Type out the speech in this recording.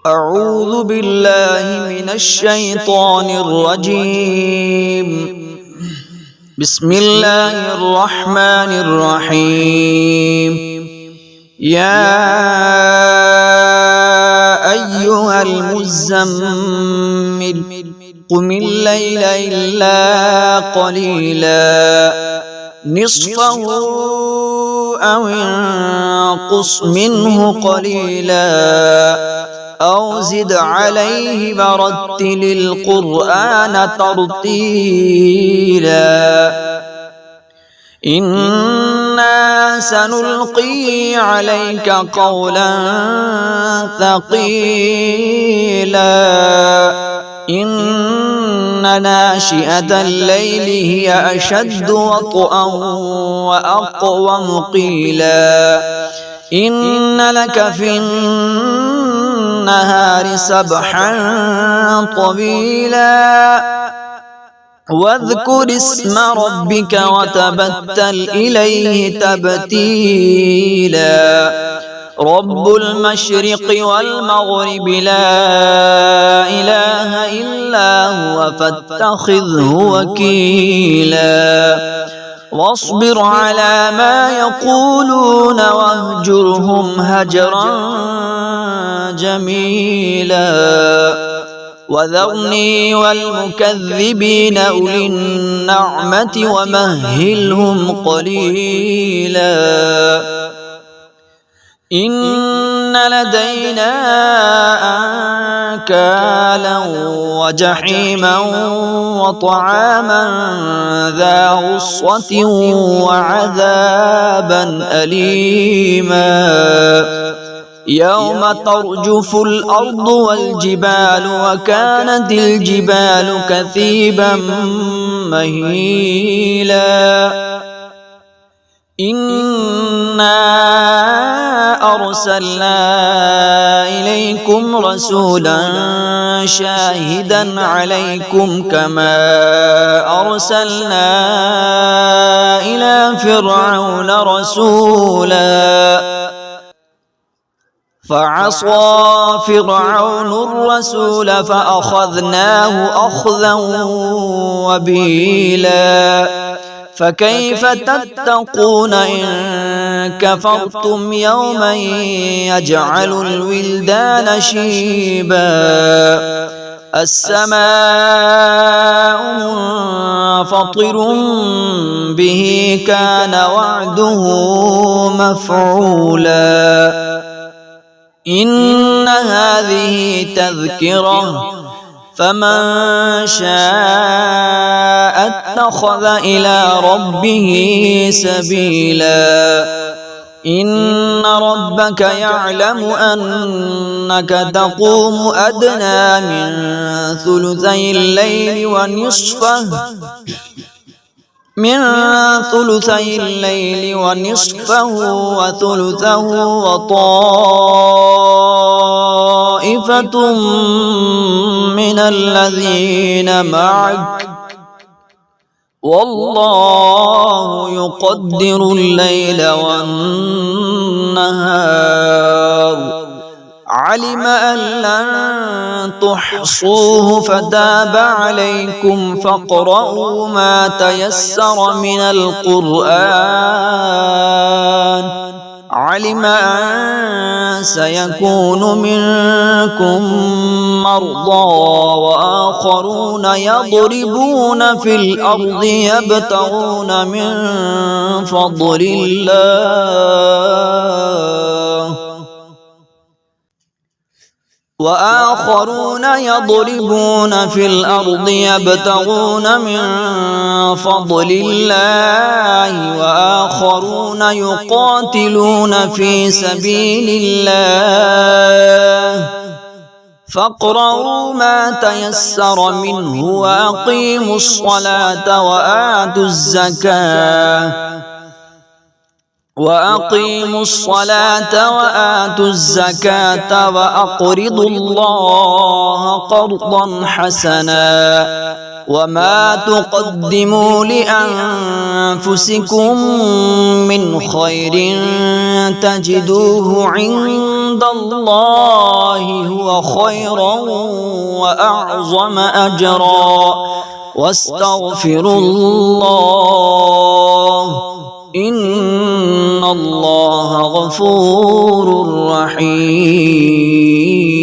أعوذ بالله من الشيطان الرجيم. بسم الله الرحمن الرحيم. يا أيها المزمل قم الليل إلا قليلا نصفه أو انقص منه قليلا أو زد عليه ورتل القرآن ترتيلا إنا سنلقي عليك قولا ثقيلا إن ناشئة الليل هي أشد وطئا وأقوم قيلا إن لك في النهار سبحا طويلا واذكر اسم ربك وتبتل إليه تبتيلا رب المشرق والمغرب لا إله إلا هو فاتخذه وكيلا واصبر على ما يقولون واهجرهم هجرا جميلا وذرني والمكذبين أولي النعمة ومهلهم قليلا إن لدينا أنكالا وجحيما وطعاما ذا غصة وعذابا أليما يوم ترجف الأرض والجبال وكانت الجبال كثيبا مهيلا إنا أرسلنا إليكم رسولا شاهدا عليكم كما أرسلنا إلى فرعون رسولا فعصى فرعون الرسول فأخذناه أخذا وبيلا فكيف تتقون إن كفرتم يوما يجعل الولدان شيبا السماء منفطر به كان وعده مفعولا إن هذه تذكرة فمن شاء اتخذ إلى ربه سبيلا إن ربك يعلم أنك تقوم أدنى من ثلثي الليل ونصفه وثلثه وطائفة من الذين معك والله يقدر الليل والنهار علم أن لن تحصوه فتاب عليكم فاقرؤوا ما تيسر من القرآن علم أن سيكون منكم مرضى وآخرون يضربون في الأرض يبتغون من فضل الله وآخرون يقاتلون في سبيل الله فاقرؤوا ما تيسر منه وأقيموا الصلاة وآتوا الزكاة وأقرضوا الله قرضا حسنا وما تقدموا لأنفسكم من خير تجدوه عند الله الله هو خيرا وأعظم أجرا واستغفروا الله إن الله غفور رحيم.